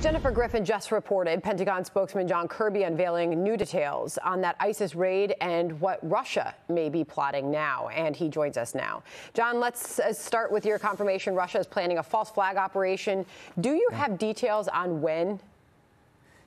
As Jennifer Griffin just reported, Pentagon spokesman John Kirby unveiling new details on that ISIS raid and what Russia may be plotting now. And he joins us now. John, let's start with your confirmation. Russia is planning a false flag operation. Do you have details on when?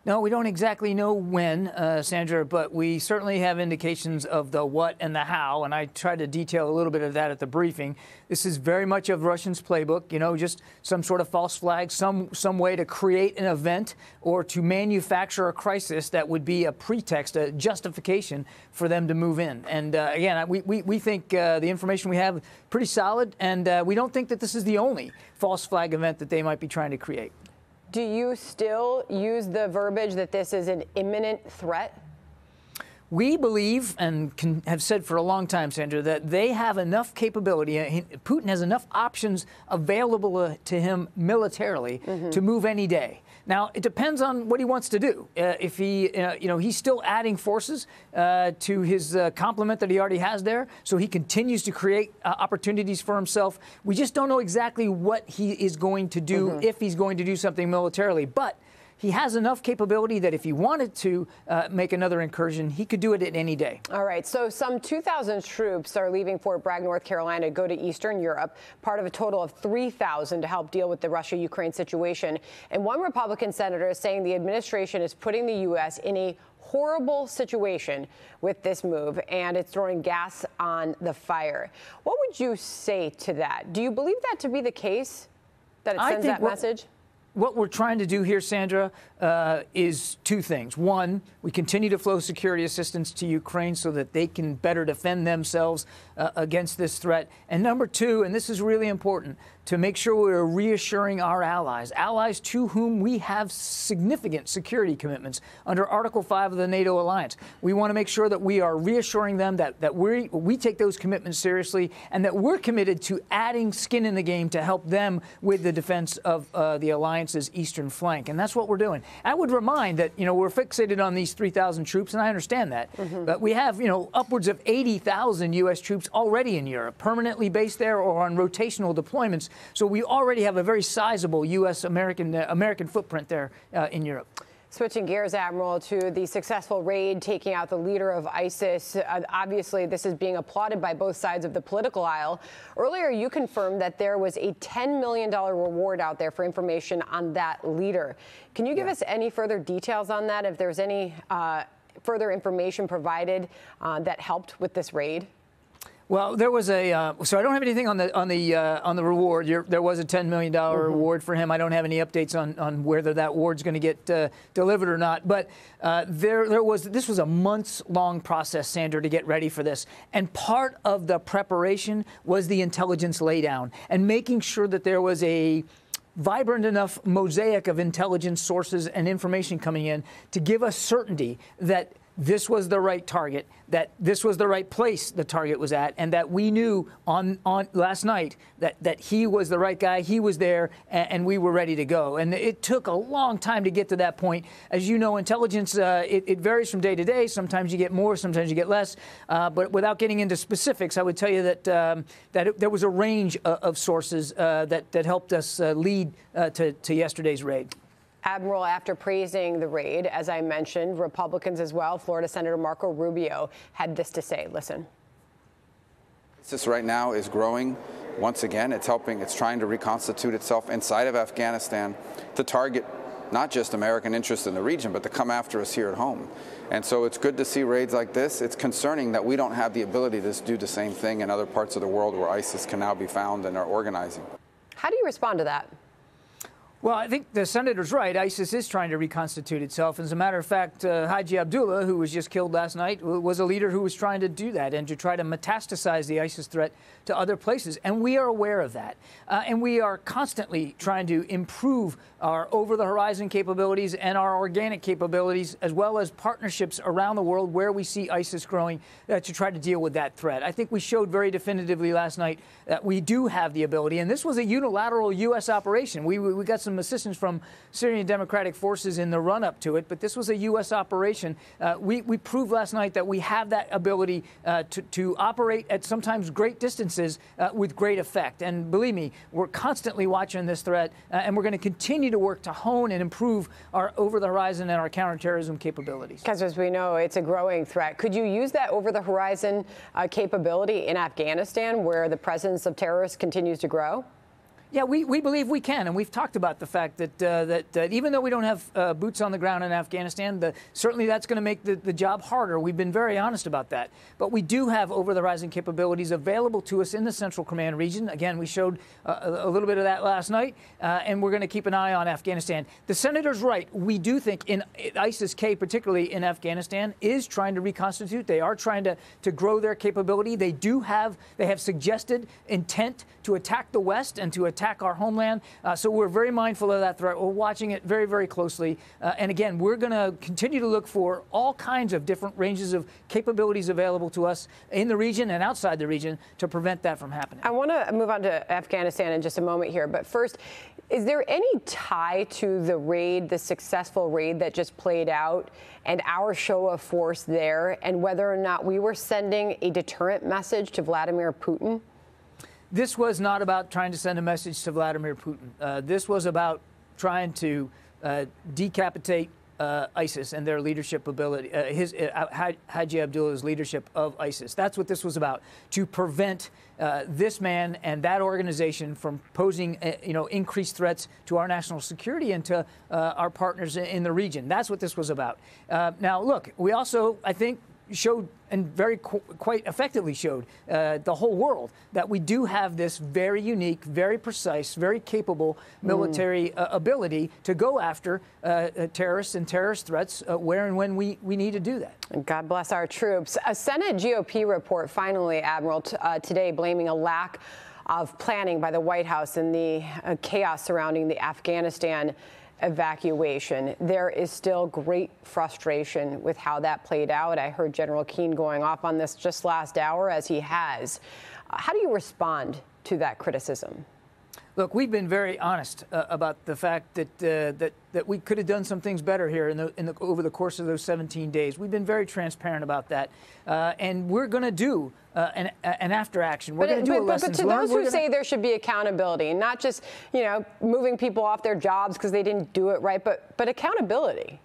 No, we don't exactly know when, Sandra, but we certainly have indications of the what and the how, and I tried to detail a little bit of that at the briefing. This is very much of Russians' playbook, you know, just some sort of false flag, some way to create an event or to manufacture a crisis that would be a pretext, a justification for them to move in. And again, we think the information we have is pretty solid, and we don't think that this is the only false flag event that they might be trying to create. Do you still use the verbiage that this is an imminent threat? We believe and have said for a long time, Sandra, that they have enough capability. Putin has enough options available to him militarily to move any day. Now, it depends on what he wants to do. If he, he's still adding forces to his complement that he already has there, so he continues to create opportunities for himself. We just don't know exactly what he is going to do, if he's going to do something militarily. But he has enough capability that if he wanted to make another incursion, he could do it at any day. All right. So some 2,000 troops are leaving Fort Bragg, North Carolina, to go to Eastern Europe, part of a total of 3,000 to help deal with the Russia-Ukraine situation. And one Republican senator is saying the administration is putting the U.S. in a horrible situation with this move, and it's throwing gas on the fire. What would you say to that? Do you believe that to be the case, that it sends that message? What we're trying to do here, Sandra, is two things. One, we continue to flow security assistance to Ukraine so that they can better defend themselves against this threat. And number two, and this is really important, to make sure we're reassuring our allies to whom we have significant security commitments under Article 5 of the NATO alliance. We want to make sure that we are reassuring them that we take those commitments seriously and that we're committed to adding skin in the game to help them with the defense of the alliance's eastern flank. And that's what we're doing. I would remind that, we're fixated on these 3,000 troops, and I understand that. But we have, upwards of 80,000 U.S. troops already in Europe, permanently based there or on rotational deployments. So we already have a very sizable U.S. American footprint there in Europe. Switching gears, Admiral, to the successful raid taking out the leader of ISIS. Obviously, this is being applauded by both sides of the political aisle. Earlier, you confirmed that there was a $10 million reward out there for information on that leader. Can you give us any further details on that, if there's any further information provided that helped with this raid? Well, there was so I don't have anything on the reward. There was a $10 million reward for him. I don't have any updates on whether that award's going to get delivered or not. But this was a months-long process, Sandra, to get ready for this. And part of the preparation was the intelligence laydown and making sure that there was a vibrant enough mosaic of intelligence sources and information coming in to give us certainty that this was the right target, that this was the right place the target was at, and that we knew on last night that he was the right guy, he was there, and we were ready to go. And it took a long time to get to that point. As you know, intelligence, it varies from day to day. Sometimes you get more, sometimes you get less. But without getting into specifics, I would tell you that there was a range of sources that helped us lead to yesterday's raid. Admiral, after praising the raid, as I mentioned, Republicans as well, Florida Senator Marco Rubio had this to say. Listen. ISIS right now is growing. Once again, it's trying to reconstitute itself inside of Afghanistan to target not just American interests in the region, but to come after us here at home. And so it's good to see raids like this. It's concerning that we don't have the ability to do the same thing in other parts of the world where ISIS can now be found and are organizing. How do you respond to that? Well, I think the senator's right. ISIS is trying to reconstitute itself. As a matter of fact, Haji Abdullah, who was just killed last night, was a leader who was trying to do that and to try to metastasize the ISIS threat to other places. And we are aware of that. And we are constantly trying to improve our over-the-horizon capabilities and our organic capabilities, as well as partnerships around the world where we see ISIS growing to try to deal with that threat. I think we showed very definitively last night that we do have the ability. And this was a unilateral U.S. operation. We got some some assistance from Syrian Democratic Forces in the run-up to it, but this was a U.S. operation. We proved last night that we have that ability to operate at sometimes great distances with great effect. And believe me, we're constantly watching this threat, and we're going to continue to work to hone and improve our over-the-horizon and our counterterrorism capabilities. Because as we know, it's a growing threat. Could you use that over-the-horizon capability in Afghanistan, where the presence of terrorists continues to grow? Yeah, we believe we can, and we've talked about the fact that even though we don't have boots on the ground in Afghanistan, certainly that's going to make the job harder. We've been very honest about that. But we do have over-the-horizon capabilities available to us in the Central Command region. Again, we showed a little bit of that last night, and we're going to keep an eye on Afghanistan. The senator's right. We do think ISIS-K, particularly in Afghanistan, is trying to reconstitute. They are trying to grow their capability. They have suggested intent to attack the West and to attack our homeland. So we're very mindful of that threat. We're watching it very, very closely. And again, we're going to continue to look for all kinds of different ranges of capabilities available to us in the region and outside the region to prevent that from happening. I want to move on to Afghanistan in just a moment here. But first, is there any tie to the raid, the successful raid that just played out, and our show of force there, and whether or not we were sending a deterrent message to Vladimir Putin? This was not about trying to send a message to Vladimir Putin. This was about trying to decapitate ISIS and their leadership ability, Haji Abdullah's leadership of ISIS. That's what this was about, to prevent this man and that organization from posing, increased threats to our national security and to our partners in the region. That's what this was about. Now, look, we also, I think, showed and quite effectively showed the whole world that we do have this very unique, very precise, very capable military ability to go after terrorists and terrorist threats where and when we need to do that. And God bless our troops. A Senate GOP report finally, Admiral, today blaming a lack of planning by the White House and the chaos surrounding the Afghanistan evacuation. There is still great frustration with how that played out. I heard General Keane going off on this just last hour, as he has. How do you respond to that criticism? Look, we've been very honest about the fact that we could have done some things better here over the course of those 17 days. We've been very transparent about that, and we're going to do an after action. We're going to do a lessons learned. But to those who say there should be accountability, and not just moving people off their jobs because they didn't do it right, but accountability.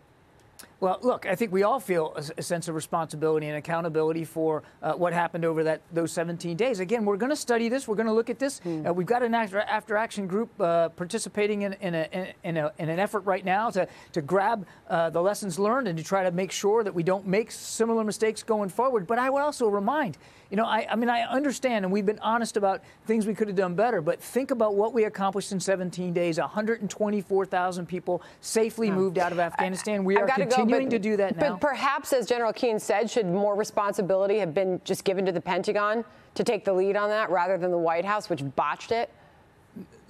Well, look, I think we all feel a sense of responsibility and accountability for what happened over those 17 days. Again, we're going to study this. We're going to look at this. We've got an after-action group participating in an effort right now to grab the lessons learned and to try to make sure that we don't make similar mistakes going forward. But I would also remind, I understand, and we've been honest about things we could have done better, but think about what we accomplished in 17 days. 124,000 people safely moved out of Afghanistan. We are continuing to do that now. But perhaps, as General Keane said, should more responsibility have been just given to the Pentagon to take the lead on that rather than the White House, which botched it?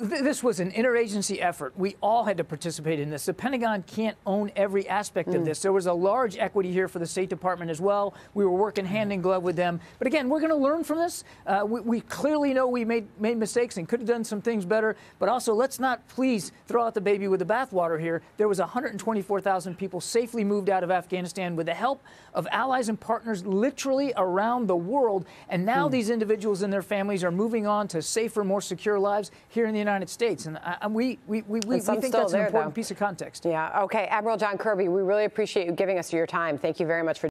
This was an interagency effort. We all had to participate in this. The Pentagon can't own every aspect of this. There was a large equity here for the State Department as well. We were working hand in glove with them. But again, we're going to learn from this. We clearly know we made mistakes and could have done some things better. But also, let's not please throw out the baby with the bathwater here. There was 124,000 people safely moved out of Afghanistan with the help of allies and partners literally around the world. And now these individuals and their families are moving on to safer, more secure lives here in the United States. And we think that's an important piece of context. Yeah. Okay. Admiral John Kirby, we really appreciate you giving us your time. Thank you very much for